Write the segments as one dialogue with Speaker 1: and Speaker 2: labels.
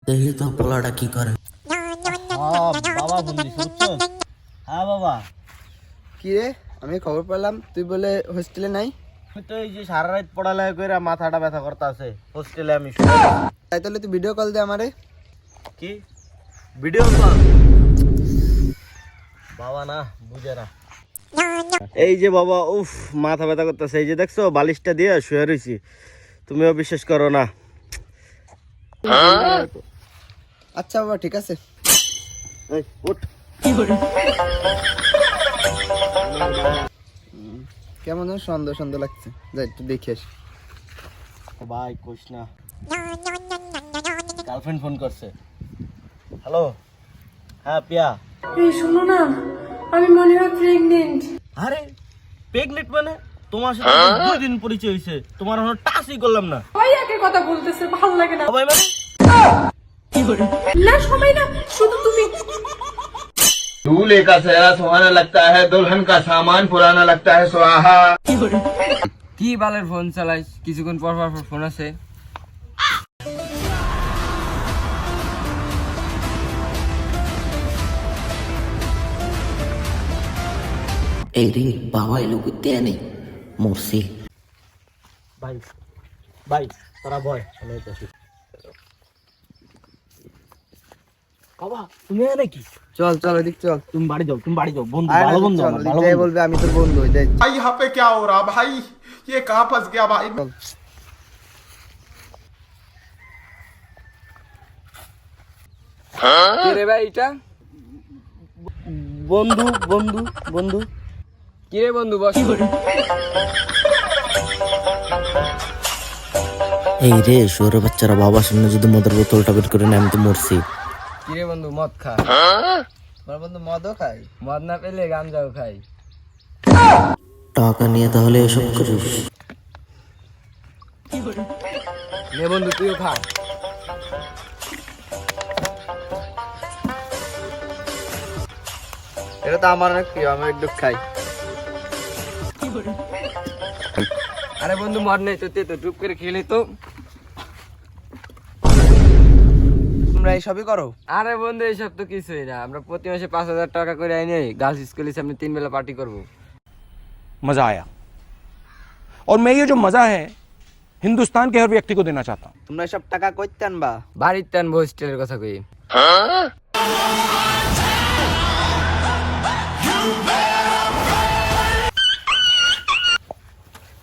Speaker 1: দেখি তো পোলাটা কি করে।
Speaker 2: বাবা ফোন দিছে বুঝছো? হ্যাঁ বাবা।
Speaker 3: কি রে, আমি খবর পেলাম তুই বলে হোস্টেলে নাই।
Speaker 2: আমি তো এই যে সারা রাত পড়ালেখা করে মাথাটা ব্যথা করতে আছে হোস্টেলে আমি।
Speaker 3: তাই তাহলে তুই ভিডিও কল দে আমারে।
Speaker 2: কি ভিডিও কল? বাবা না বুঝে না। এই যে বাবা, উফ মাথা ব্যথা করতেছে। এই যে দেখছো বালিশটা দিয়ে শুয়ে রয়েছি, তুমিও বিশ্বাস করো না।
Speaker 3: আচ্ছা বাবা ঠিক আছে।
Speaker 2: এই, উঠ।
Speaker 3: কেমন যেন সন্দেহ সন্দেহ লাগছে, যাই একটু দেখে আসি।
Speaker 2: ভাই কোশ না, গার্লফ্রেন্ড ফোন করছে। হ্যালো, হ্যাঁ পিয়া।
Speaker 4: এই শোনো না, আমি মনে হয় প্রেগনেন্ট।
Speaker 2: আরে প্রেগনেন্ট মানে? তোমার সাথে 2 দিন পরিচয় হয়েছে, তোমার এখনো টাচই করলাম না।
Speaker 4: ওই একের কথা বলতেছে, ভালো লাগে না।
Speaker 2: সবাই মানে
Speaker 4: না সবাই না, শুধু তুমি।
Speaker 5: दूल्हे का सेहरा सुहाना लगता है, दुल्हन का सामान पुराना लगता है सुहाहा।
Speaker 6: কি বালের ফোন চালাইস, কিছুক্ষণ পর পর ফোন আছে।
Speaker 1: এই রে বাবা এলো করতে নেই মরছি।
Speaker 2: ভাই ভাই তোরা বয়, আমি যাচ্ছি। বাবা তুমি নাকি?
Speaker 3: চল চল ওইদিক চল।
Speaker 2: তুমি বাড়ি যাও, তুমি বাড়ি যাও। বন্ধু
Speaker 3: আরে
Speaker 2: ভালো
Speaker 3: না,
Speaker 2: বন্ধু
Speaker 3: চল,
Speaker 2: আমার,
Speaker 3: ওদিক
Speaker 2: ভালো
Speaker 3: যাই
Speaker 2: বন্ধু।
Speaker 3: বলবে আমি তোর বন্ধু হই যাই।
Speaker 5: भाई यहाँ पे क्या हो रहा भाई, ये कहाँ फंस गया भाई।
Speaker 3: চল।
Speaker 6: কে রে ভাই এটা?
Speaker 2: বন্ধু বন্ধু বন্ধু।
Speaker 6: কি রে বন্ধু, বস।
Speaker 1: এই রে শহরের বাচ্চারা বাবা সামনে যদি মদের বোতলটা বের করে নেয় আমি তো মরছি।
Speaker 6: কি রে বন্ধু, মদ খা।
Speaker 3: আমার বন্ধু মদও খাই।
Speaker 6: মদ না পেলে গাঞ্জাও খাই।
Speaker 1: টাকা নিয়ে তাহলে এসব করিস?
Speaker 6: নে বন্ধু তুইও খা।
Speaker 3: এটা তো আমার অনেক প্রিয়, আমি একটু খাই।
Speaker 6: আরে বন্ধু মদ নেই তো, তো টুপ করে খেলে তো।
Speaker 3: তোমরা এই সবই করো?
Speaker 6: আরে বন্ধু এইসব তো কিছুই না, আমরা প্রতি মাসে 5,000 টাকা করে আইনে গার্লস স্কুলের সামনে 3 বেলা পার্টি করবো।
Speaker 7: मजा आया और मैं ये जो मजा है हिंदुस्तान के हर व्यक्ति को देना चाहता हूँ।
Speaker 3: তোমরা সব টাকা কইতে আনবা?
Speaker 6: বাড়িতে আনবো, হোস্টেলের কথা কই।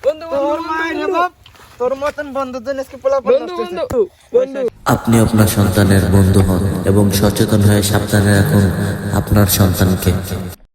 Speaker 6: বন্ধু
Speaker 3: তোর মায়ের বাপ, তোর মতন বন্ধু তো আজকে পোলাপান
Speaker 6: বন্ধু
Speaker 3: নষ্ট হয়েছে।
Speaker 6: বন্ধু বন্ধু।
Speaker 1: আপনি আপনার সন্তানের বন্ধু হন এবং সচেতন হয়ে সাবধানে রাখুন আপনার সন্তানকে।